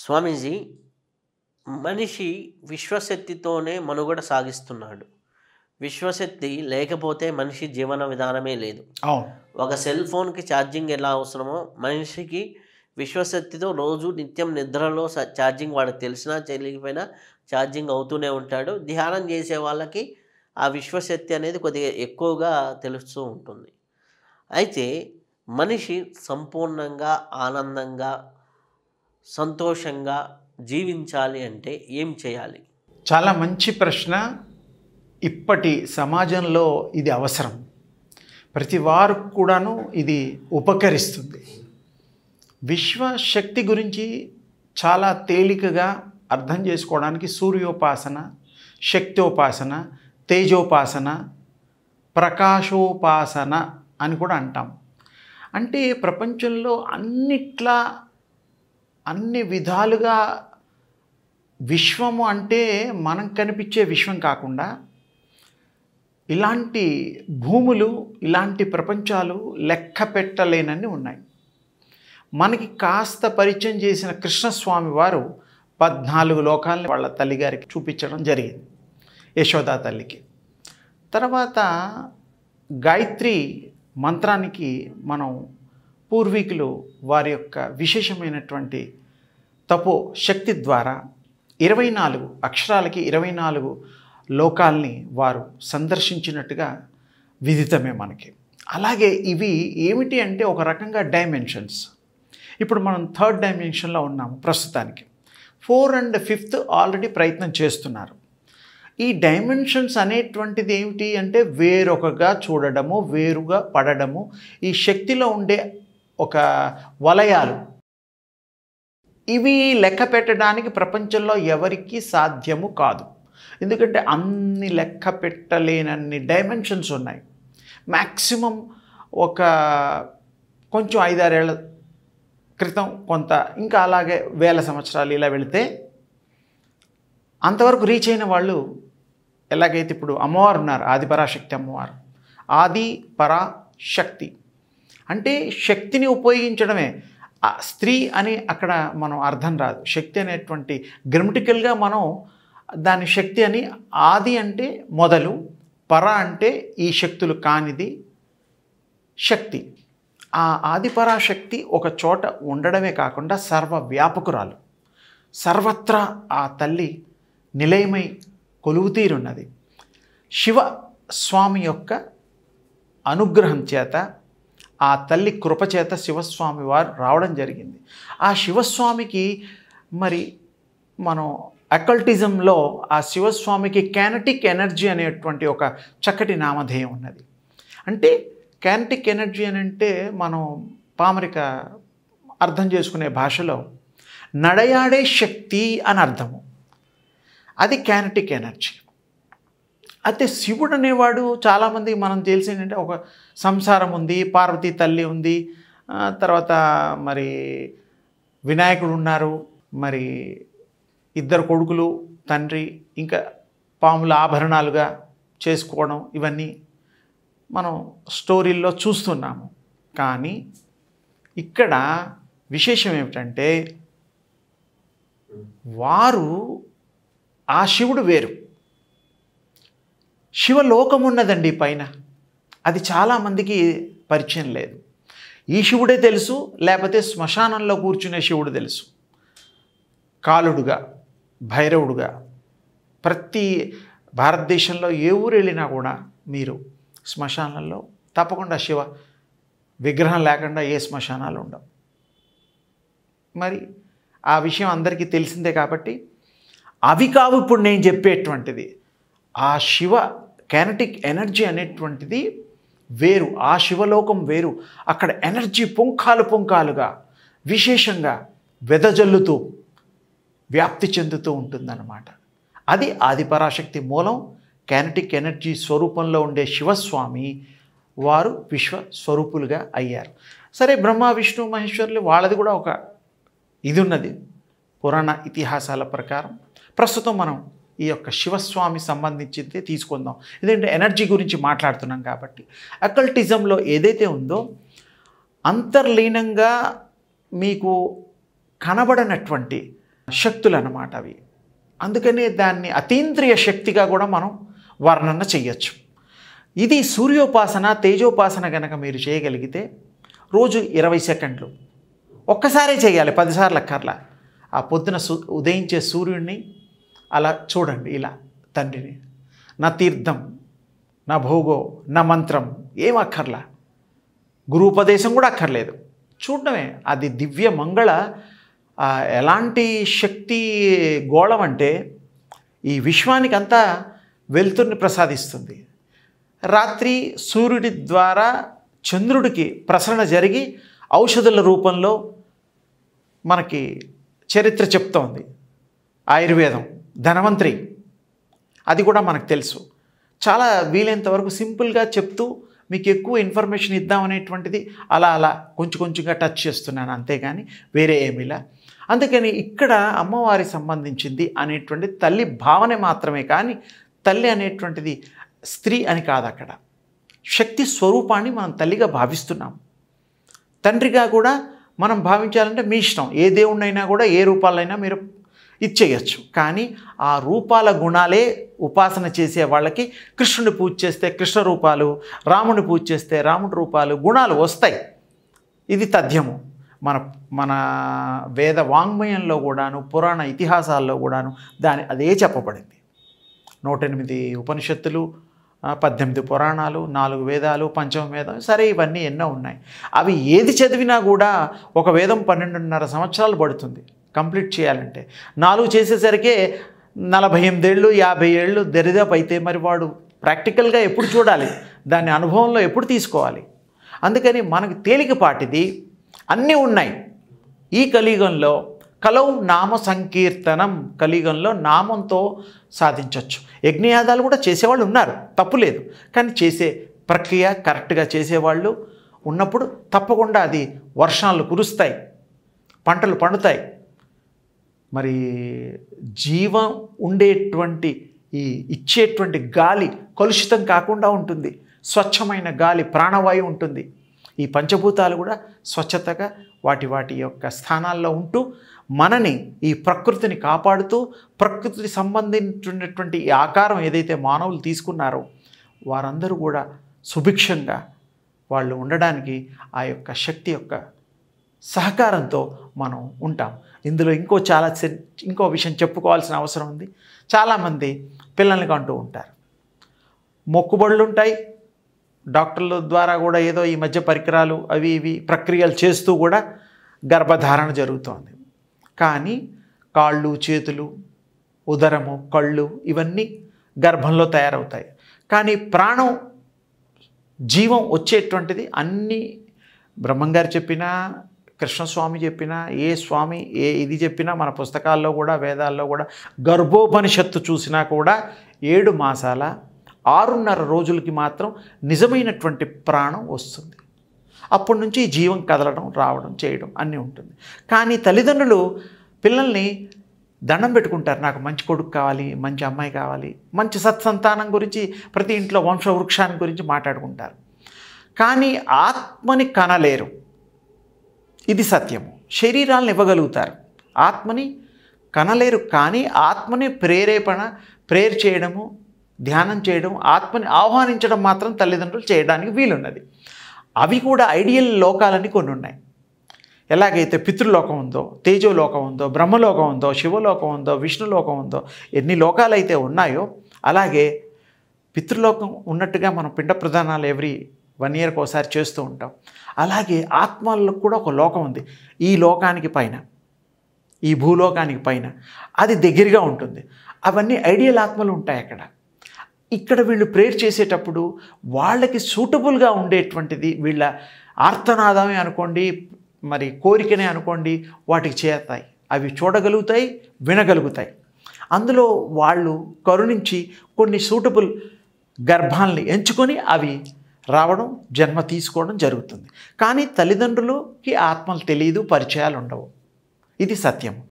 స్వామీజీ, మనిషి విశ్వశక్తితోనే మనుగడ సాగిస్తున్నాడు. విశ్వశక్తి లేకపోతే మనిషి జీవన విధానమే లేదు. అవును. ఒక సెల్ ఫోన్‌కి ఛార్జింగ్ ఎలా అవసరమో, మనిషికి విశ్వశక్తితో రోజు నిత్యం నిద్రలో ఛార్జింగ్ వాడికి తెలిసినా తెలియకపోయినా ఛార్జింగ్ అవుతూనే ఉంటాడు. ధ్యానం చేసే వాళ్ళకి ఆ విశ్వశక్తి అనేది కొద్దిగా ఎక్కువగా తెలుస్తూ ఉంటుంది. అయితే మనిషి సంపూర్ణంగా, ఆనందంగా, సంతోషంగా జీవించాలి అంటే ఏం చేయాలి? చాలా మంచి ప్రశ్న. ఇప్పటి సమాజంలో ఇది అవసరం. ప్రతి వారికి కూడాను ఇది ఉపకరిస్తుంది. విశ్వశక్తి గురించి చాలా తేలికగా అర్థం చేసుకోవడానికి సూర్యోపాసన, శక్తోపాసన, తేజోపాసన, ప్రకాశోపాసన అని కూడా అంటాం. అంటే ప్రపంచంలో అన్ని విధాలుగా విశ్వము అంటే మనం కనిపించే విశ్వం కాకుండా ఇలాంటి భూములు, ఇలాంటి ప్రపంచాలు లెక్క పెట్టలేనన్ని ఉన్నాయి. మనకి కాస్త పరిచయం చేసిన కృష్ణస్వామి వారు 14 లోకాలని వాళ్ళ తల్లిగారికి చూపించడం జరిగింది, యశోదా తల్లికి. తర్వాత గాయత్రి మంత్రానికి మనం పూర్వీకులు వారి యొక్క విశేషమైనటువంటి తపో శక్తి ద్వారా 24 అక్షరాలకి 24 లోకాల్ని వారు సందర్శించినట్టుగా విదితమే మనకి. అలాగే ఇవి ఏమిటి అంటే ఒక రకంగా డైమెన్షన్స్. ఇప్పుడు మనం 3rd డైమెన్షన్లో ఉన్నాము ప్రస్తుతానికి. 4 and 5th ఆల్రెడీ ప్రయత్నం చేస్తున్నారు. ఈ డైమెన్షన్స్ అనేటువంటిది ఏమిటి అంటే వేరొకగా చూడడము, వేరుగా పడడము, ఈ శక్తిలో ఉండే ఒక వలయాలు. ఇవి లెక్క పెట్టడానికి ప్రపంచంలో ఎవరికీ సాధ్యము కాదు. ఎందుకంటే అన్ని లెక్క పెట్టలేనన్ని డైమెన్షన్స్ ఉన్నాయి. మ్యాక్సిమం ఒక కొంచెం 5-6 ఏళ్ల క్రితం కొంత, ఇంకా అలాగే వేల సంవత్సరాలు ఇలా వెళితే అంతవరకు రీచ్ అయిన వాళ్ళు, ఎలాగైతే ఇప్పుడు అమ్మవారు ఉన్నారు, ఆదిపరాశక్తి అమ్మవారు. ఆది పరాశక్తి అంటే శక్తిని ఉపయోగించడమే. స్త్రీ అని అక్కడ మనం అర్థం రాదు. శక్తి అనేటువంటి గ్రామటికల్గా మనం దాని శక్తి అని, ఆది అంటే మొదలు, పర అంటే ఈ శక్తులు కానిది శక్తి. ఆ ఆదిపరాశక్తి ఒక చోట ఉండడమే కాకుండా సర్వవ్యాపకురాలు. సర్వత్రా ఆ తల్లి నిలయమై కొలువుతీరున్నది. శివస్వామి యొక్క అనుగ్రహం చేత, ఆ తల్లి కృపచేత శివస్వామి వారు రావడం జరిగింది. ఆ శివస్వామికి మరి మనం అకల్టిజంలో ఆ శివస్వామికి కైనెటిక్ ఎనర్జీ అనేటువంటి ఒక చక్కటి నామధేయం ఉన్నది. అంటే కైనెటిక్ ఎనర్జీ అని అంటే మనం పామరిక అర్థం చేసుకునే భాషలో నడయాడే శక్తి అని అర్థము. అది కైనెటిక్ ఎనర్జీ. అయితే శివుడు అనేవాడు చాలామందికి మనం తెలిసి ఏంటంటే ఒక సంసారం ఉంది, పార్వతీ తల్లి ఉంది, తర్వాత మరి వినాయకుడు ఉన్నారు, మరి 2 కొడుకులు, తండ్రి, ఇంకా పాముల ఆభరణాలుగా చేసుకోవడం, ఇవన్నీ మనం స్టోరీల్లో చూస్తున్నాము. కానీ ఇక్కడ విశేషం ఏమిటంటే వారు, ఆ శివుడు వేరు. శివలోకం ఉన్నదండి పైన. అది చాలామందికి పరిచయం లేదు. ఈ శివుడే తెలుసు, లేకపోతే శ్మశానంలో కూర్చునే శివుడు తెలుసు. కాలుడుగా, భైరవుడుగా ప్రతి భారతదేశంలో ఏ ఊరు వెళ్ళినా కూడా మీరు శ్మశానంలో తప్పకుండా శివ విగ్రహం లేకుండా ఏ శ్మశానాలు ఉండవు. మరి ఆ విషయం అందరికీ తెలిసిందే. కాబట్టి అవి కావు ఇప్పుడు నేను చెప్పేటువంటిది. ఆ శివ కైనెటిక్ ఎనర్జీ అనేటువంటిది వేరు. ఆ శివలోకం వేరు. అక్కడ ఎనర్జీ పుంఖాలుగా విశేషంగా వెదజల్లుతూ వ్యాప్తి చెందుతూ ఉంటుందన్నమాట. అది ఆదిపరాశక్తి మూలం. కైనెటిక్ ఎనర్జీ స్వరూపంలో ఉండే శివస్వామి వారు విశ్వస్వరూపులుగా అయ్యారు. సరే, బ్రహ్మ విష్ణు మహేశ్వరులు వాళ్ళది కూడా ఒక ఇది ఉన్నది పురాణ ఇతిహాసాల ప్రకారం. ప్రస్తుతం మనం ఈ యొక్క శివస్వామి సంబంధించిందే తీసుకుందాం. ఎందుకంటే ఎనర్జీ గురించి మాట్లాడుతున్నాం కాబట్టి. అకల్టిజంలో ఏదైతే ఉందో అంతర్లీనంగా మీకు కనబడనటువంటి శక్తులు అన్నమాట అవి. అందుకనే దాన్ని అతీంద్రియ శక్తిగా కూడా మనం వర్ణన చెయ్యొచ్చు. ఇది సూర్యోపాసన, తేజోపాసన కనుక మీరు చేయగలిగితే రోజు 20 సెకండ్లు ఒక్కసారే చేయాలి, 10 సార్లు అక్కర్లా. ఆ పొద్దున ఉదయించే సూర్యుడిని అలా చూడండి, ఇలా తండ్రిని. నా తీర్థం, నా భోగో, నా మంత్రం ఏం అక్కర్లా, గురూపదేశం కూడా అక్కర్లేదు, చూడడమే. అది దివ్య మంగళ ఎలాంటి శక్తి గోళం అంటే ఈ విశ్వానికి అంతా వెలుతురుని ప్రసాదిస్తుంది. రాత్రి సూర్యుడి ద్వారా చంద్రుడికి ప్రసరణ జరిగి ఔషధుల రూపంలో మనకి చరిత్ర చెప్తోంది. ఆయుర్వేదం, ధనవంతరి, అది కూడా మనకు తెలుసు. చాలా వీలైనంత వరకు సింపుల్గా చెప్తూ మీకు ఎక్కువ ఇన్ఫర్మేషన్ ఇద్దామనేటువంటిది అలా అలా కొంచెం కొంచెంగా టచ్ చేస్తున్నాను, అంతేగాని వేరే ఏమీలా. అందుకని ఇక్కడ అమ్మవారి సంబంధించింది అనేటువంటి తల్లి భావనే మాత్రమే, కానీ తల్లి అనేటువంటిది స్త్రీ అని కాదు. అక్కడ శక్తి స్వరూపాన్ని మనం తల్లిగా భావిస్తున్నాం. తండ్రిగా కూడా మనం భావించాలంటే మీ ఇష్టం, ఏ దేవుణ్ణైనా కూడా ఏ రూపాలైనా మీరు ఇచ్చేయచ్చు. కానీ ఆ రూపాల గుణాలే ఉపాసన చేసే వాళ్ళకి కృష్ణుని పూజ చేస్తే కృష్ణ రూపాలు, రాముని పూజ చేస్తే రాముడి రూపాలు, గుణాలు వస్తాయి. ఇది తథ్యము. మన వేద వాంగ్మయంలో కూడాను, పురాణ ఇతిహాసాల్లో కూడాను అదే చెప్పబడింది. 108 ఉపనిషత్తులు, 18 పురాణాలు, 4 వేదాలు, పంచమ వేదం, సరే ఇవన్నీ ఎన్నో ఉన్నాయి. అవి ఏది చదివినా కూడా ఒక వేదం 12.5 సంవత్సరాలు పడుతుంది కంప్లీట్ చేయాలంటే. 4 చేసేసరికే 48 ఏళ్ళు 50 ఏళ్ళు దరిదాపు అయితే మరి వాడు ప్రాక్టికల్గా ఎప్పుడు చూడాలి, దాన్ని అనుభవంలో ఎప్పుడు తీసుకోవాలి? అందుకని మనకు తేలికపాటిది అన్నీ ఉన్నాయి. ఈ కలియుగంలో కలౌ నామ సంకీర్తనం, కలియుగంలో నామంతో సాధించవచ్చు. యజ్ఞయాగాలు కూడా చేసేవాళ్ళు ఉన్నారు, తప్పులేదు. కానీ చేసే ప్రక్రియ కరెక్ట్గా చేసేవాళ్ళు ఉన్నప్పుడు తప్పకుండా అది వర్షాలు కురుస్తాయి, పంటలు పండుతాయి. మరి జీవం ఉండేటువంటి ఇచ్చేటువంటి గాలి కలుషితం కాకుండా ఉంటుంది, స్వచ్ఛమైన గాలి ప్రాణవాయువు ఉంటుంది. ఈ పంచభూతాలు కూడా స్వచ్ఛతగా వాటి యొక్క స్థానాల్లో ఉంటూ మనని, ఈ ప్రకృతిని కాపాడుతూ, ప్రకృతికి సంబంధించినటువంటి ఈ ఆకారం ఏదైతే మానవులు తీసుకున్నారో వారందరూ కూడా సుభిక్షంగా వాళ్ళు ఉండడానికి ఆ యొక్క శక్తి యొక్క సహకారంతో మనం ఉంటాం. ఇందులో ఇంకో విషయం చెప్పుకోవాల్సిన అవసరం ఉంది. చాలామంది పిల్లల్ని కంటూ ఉంటారు, మొక్కుబడులు ఉంటాయి, డాక్టర్ల ద్వారా కూడా ఏదో ఈ మధ్య పరికరాలు అవి ఇవి ప్రక్రియలు చేస్తూ కూడా గర్భధారణ జరుగుతోంది. కానీ కాళ్ళు, చేతులు, ఉదరము, కళ్ళు ఇవన్నీ గర్భంలో తయారవుతాయి. కానీ ప్రాణం, జీవం వచ్చేటువంటిది అన్నీ బ్రహ్మంగారు చెప్పినా, కృష్ణస్వామి చెప్పినా, ఏ స్వామి ఇది చెప్పినా, మన పుస్తకాల్లో కూడా వేదాల్లో కూడా, గర్భోపనిషత్తు చూసినా కూడా 7 మాసాల 6.5 రోజులకి మాత్రం నిజమైనటువంటి ప్రాణం వస్తుంది. అప్పటి నుంచి జీవం కదలడం, రావడం, చేయడం అన్నీ ఉంటుంది. కానీ తల్లిదండ్రులు పిల్లల్ని దండం పెట్టుకుంటారు, నాకు మంచి కొడుకు కావాలి, మంచి అమ్మాయి కావాలి, మంచి సత్సంతానం గురించి, ప్రతి ఇంట్లో వంశవృక్షాన్ని గురించి మాట్లాడుకుంటారు. కానీ ఆత్మని కనలేరు, ఇది సత్యము. శరీరాలను ఇవ్వగలుగుతారు, ఆత్మని కనలేరు. కానీ ఆత్మని ప్రేర్ చేయడము, ధ్యానం చేయడం, ఆత్మని ఆహ్వానించడం మాత్రం తల్లిదండ్రులు చేయడానికి వీలున్నది. అవి కూడా ఐడియల్ లోకాలని కొన్ని ఉన్నాయి. ఎలాగైతే పితృలోకం ఉందో, తేజోలోకం ఉందో, బ్రహ్మలోకం ఉందో, శివలోకం ఉందో, విష్ణులోకం ఉందో, ఎన్ని లోకాలైతే ఉన్నాయో అలాగే పితృలోకం ఉన్నట్టుగా మనం పిండ ప్రదానాలు ఎవ్రీ 1 ఇయర్కి ఒకసారి చేస్తూ ఉంటాం. అలాగే ఆత్మల్లో కూడా ఒక లోకం ఉంది, ఈ లోకానికి పైన, ఈ భూలోకానికి పైన, అది దగ్గరగా ఉంటుంది. అవన్నీ ఐడియల్ ఆత్మలు ఉంటాయి అక్కడ. ఇక్కడ వీళ్ళు ప్రేయర్ చేసేటప్పుడు వాళ్ళకి సూటబుల్గా ఉండేటువంటిది, వీళ్ళ ఆర్తనాదమే అనుకోండి, మరి కోరికనే అనుకోండి, వాటికి చేస్తాయి. అవి చూడగలుగుతాయి, వినగలుగుతాయి. అందులో వాళ్ళు కరుణించి కొన్ని సూటబుల్ గర్భాలని ఎంచుకొని అవి రావడం, జన్మ తీసుకోవడం జరుగుతుంది. కానీ తల్లిదండ్రులకి ఆత్మలు తెలియదు, పరిచయాలు ఉండవు. ఇది సత్యం.